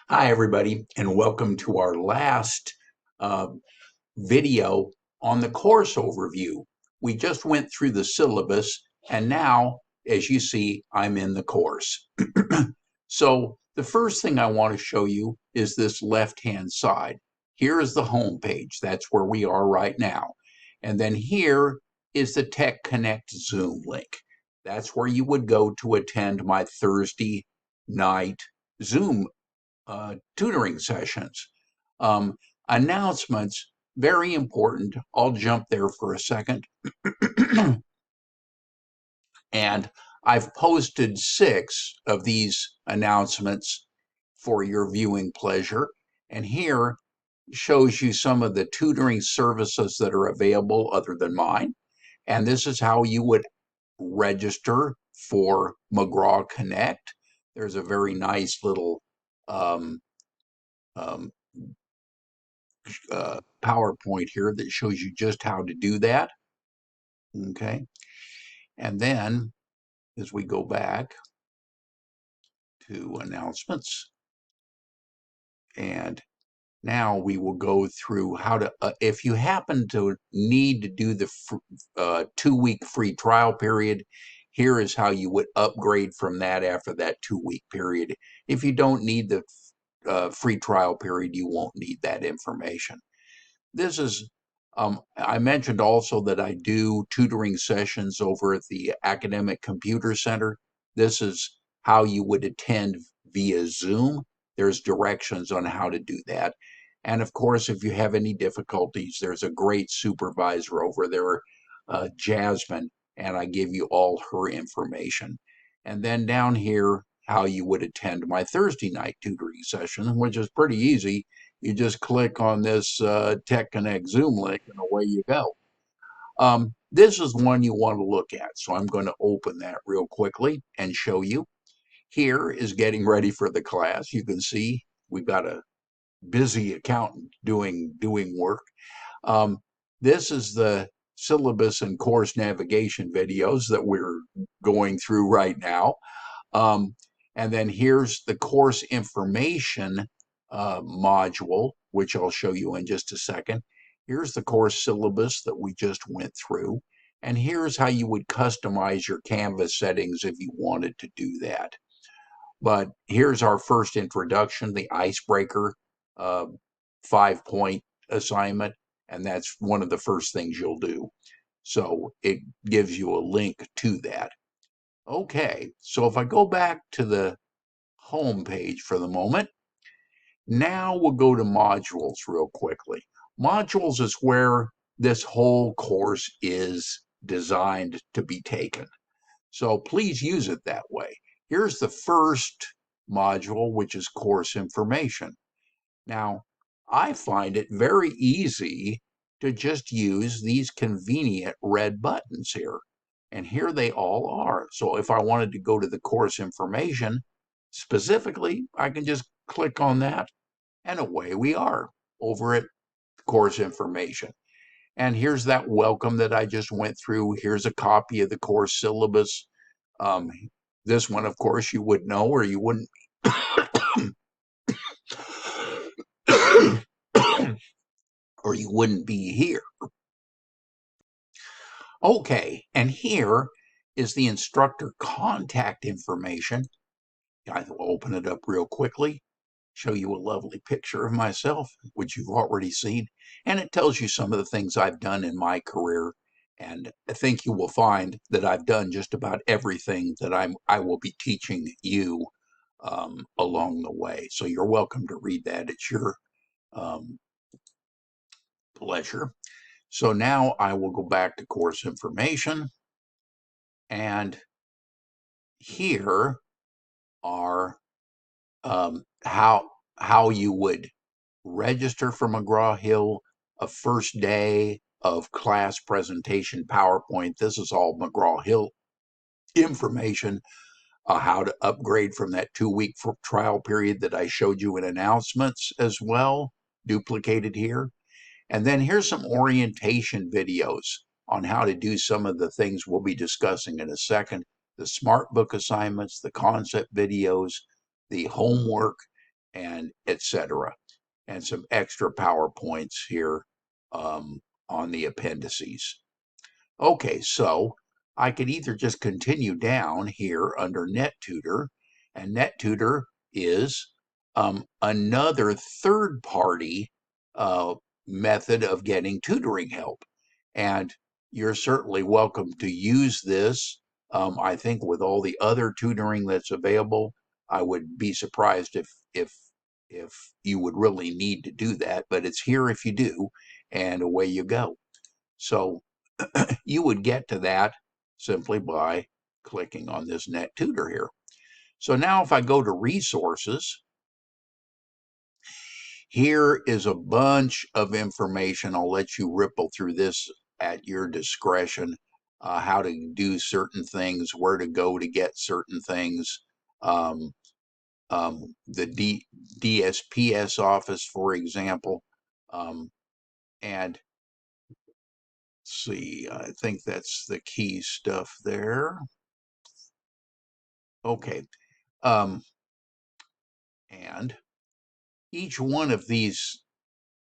Hi, everybody, and welcome to our last uh, video on the course overview. We just went through the syllabus, and now, as you see, I'm in the course. So the first thing I want to show you is this left-hand side. Here is the home page. That's where we are right now. And then here is the Tech Connect Zoom link. That's where you would go to attend my Thursday night Zoom tutoring sessions. Um, Announcements, very important. I'll jump there for a second. And I've posted 6 of these announcements for your viewing pleasure. And here shows you some of the tutoring services that are available other than mine. And this is how you would register for McGraw Connect. There's a very nice little um, um, PowerPoint here that shows you just how to do that. Okay. And then as we go back to announcements, and now we will go through how to, if you happen to need to do the 2-week free trial period, here is how you would upgrade from that after that 2-week period. If you don't need the free trial period, you won't need that information. This is, I mentioned also that I do tutoring sessions over at the Academic Computer Center. This is how you would attend via Zoom. There's directions on how to do that. And of course, if you have any difficulties, there's a great supervisor over there, Jasmine, and I give you all her information. And then down here, how you would attend my Thursday night tutoring session, which is pretty easy. You just click on this Tech Connect Zoom link and away you go. This is one you want to look at. So I'm going to open that real quickly and show you. Here is getting ready for the class. You can see we've got a busy accountant doing work. Um, this is the syllabus and course navigation videos that we're going through right now. Um, and then here's the course information module, which I'll show you in just a second. Here's the course syllabus that we just went through. And here's how you would customize your Canvas settings if you wanted to do that. But here's our first introduction, the icebreaker 5-point assignment. And that's one of the first things you'll do. So it gives you a link to that. Okay, so if I go back to the home page for the moment, now we'll go to modules real quickly. Modules is where this whole course is designed to be taken. So please use it that way. Here's the first module, which is course information. Now, I find it very easy to just use these convenient red buttons here. And here they all are. So if I wanted to go to the course information specifically, I can just click on that and away we are over at course information. And here's that welcome that I just went through. Here's a copy of the course syllabus. Um, this one, of course, you would know or you wouldn't. Or you wouldn't be here. Okay, and here is the instructor contact information. I will open it up real quickly, show you a lovely picture of myself, which you've already seen, and it tells you some of the things I've done in my career. And I think you will find that I've done just about everything that I will be teaching you along the way. So you're welcome to read that. It's your um, pleasure. So now I will go back to course information, and here are how you would register for McGraw-Hill, a first day of class presentation PowerPoint. This is all McGraw-Hill information, how to upgrade from that 2-week trial period that I showed you in announcements as well, duplicated here. And then here's some orientation videos on how to do some of the things we'll be discussing in a second. The SmartBook assignments, the concept videos, the homework, and etc. And some extra PowerPoints here on the appendices. Okay, so I could either just continue down here under NetTutor, and NetTutor is another third-party method of getting tutoring help. And you're certainly welcome to use this. I think with all the other tutoring that's available, I would be surprised if you would really need to do that, but it's here if you do, and away you go. So you would get to that simply by clicking on this NetTutor here. So now if I go to resources, here is a bunch of information. I'll let you ripple through this at your discretion, how to do certain things, where to go to get certain things. Um, the DSPS office, for example. And see, I think that's the key stuff there. Okay. And each one of these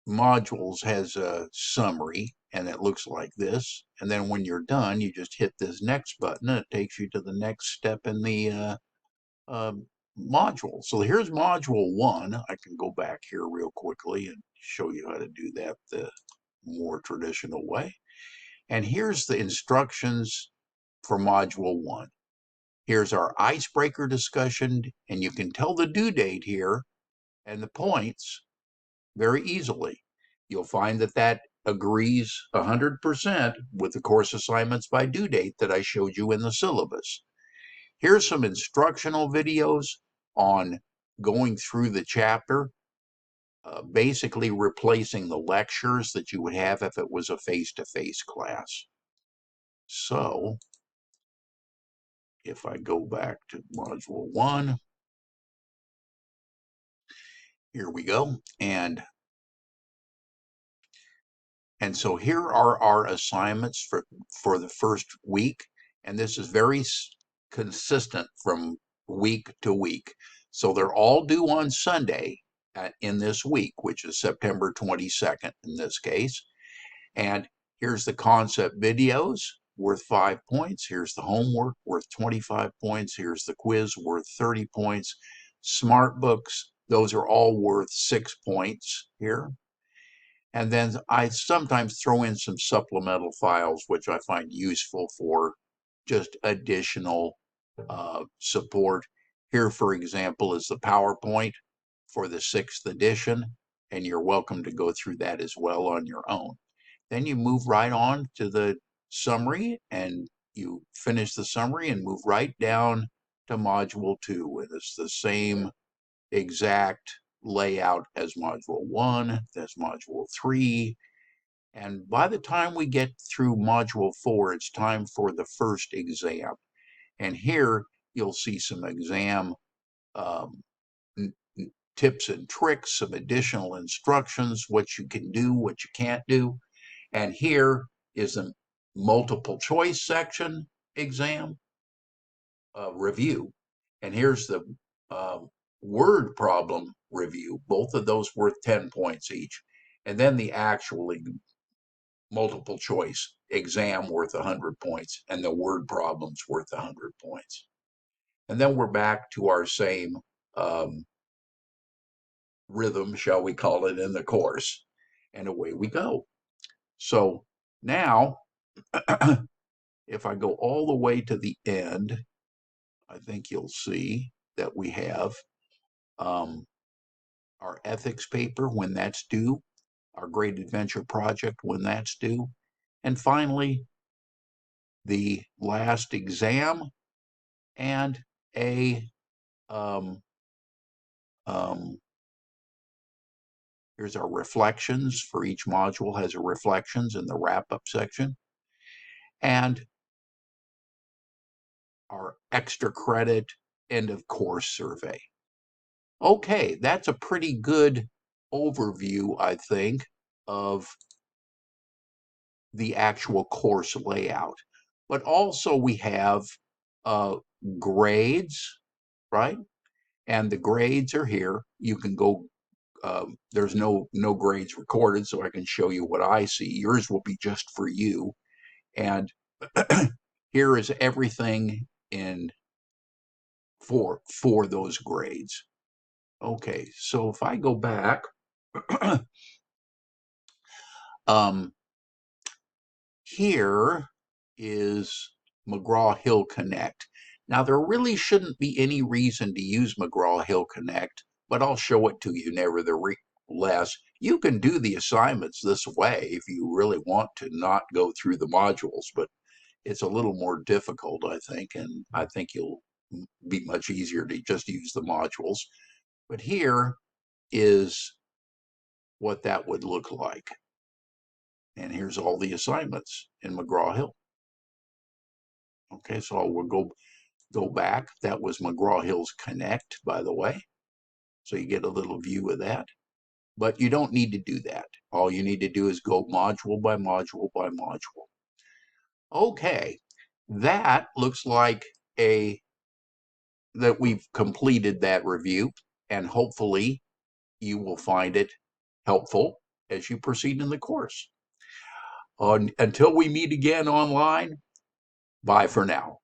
modules has a summary, and it looks like this. And then when you're done, you just hit this next button, and it takes you to the next step in the module. So here's module 1. I can go back here real quickly and show you how to do that the more traditional way. And here's the instructions for module 1. Here's our icebreaker discussion, and you can tell the due date here and the points very easily. You'll find that that agrees 100% with the course assignments by due date that I showed you in the syllabus. Here's some instructional videos on going through the chapter, basically replacing the lectures that you would have if it was a face-to-face class. So if I go back to module 1, here we go. And so here are our assignments for the first week. And this is very consistent from week to week. So they're all due on Sunday in this week, which is September 22nd in this case. And here's the concept videos worth 5 points. Here's the homework worth 25 points. Here's the quiz worth 30 points. Smart books, those are all worth 6 points here. And then I sometimes throw in some supplemental files, which I find useful for just additional support. Here, for example, is the PowerPoint for the 6th edition, and you're welcome to go through that as well on your own. Then you move right on to the summary, and you finish the summary and move right down to Module 2. And it's the same exact layout as Module 1, as Module 3. And by the time we get through Module 4, it's time for the first exam. And here you'll see some exam tips and tricks, some additional instructions, what you can do, what you can't do. And here is a multiple choice section exam review. And here's the word problem review, both of those worth 10 points each. And then the actual multiple choice exam worth 100 points, and the word problems worth 100 points. And then we're back to our same rhythm, shall we call it, in the course. And away we go. So now, if I go all the way to the end, I think you'll see that we have our ethics paper when that's due, our Great Adventure project when that's due, and finally, the last exam and a here's our reflections. For each module has a reflections in the wrap-up section, and our extra credit end of course survey. Okay, that's a pretty good overview, I think, of the actual course layout. But also we have grades, right? and the grades are here. You can go, there's no grades recorded, so I can show you what I see. Yours will be just for you. And here is everything in for those grades. Okay, so if I go back, um, here is McGraw-Hill Connect. Now, there really shouldn't be any reason to use McGraw-Hill Connect, but I'll show it to you nevertheless. You can do the assignments this way if you really want to not go through the modules, but it's a little more difficult, I think, and I think you'll be much easier to just use the modules. But here is what that would look like. And here's all the assignments in McGraw-Hill. Okay, so we'll go back. That was McGraw-Hill's Connect, by the way. So you get a little view of that. But you don't need to do that. All you need to do is go module by module by module. Okay, that looks like that we've completed that review, and hopefully you will find it helpful as you proceed in the course. Until we meet again online, bye for now.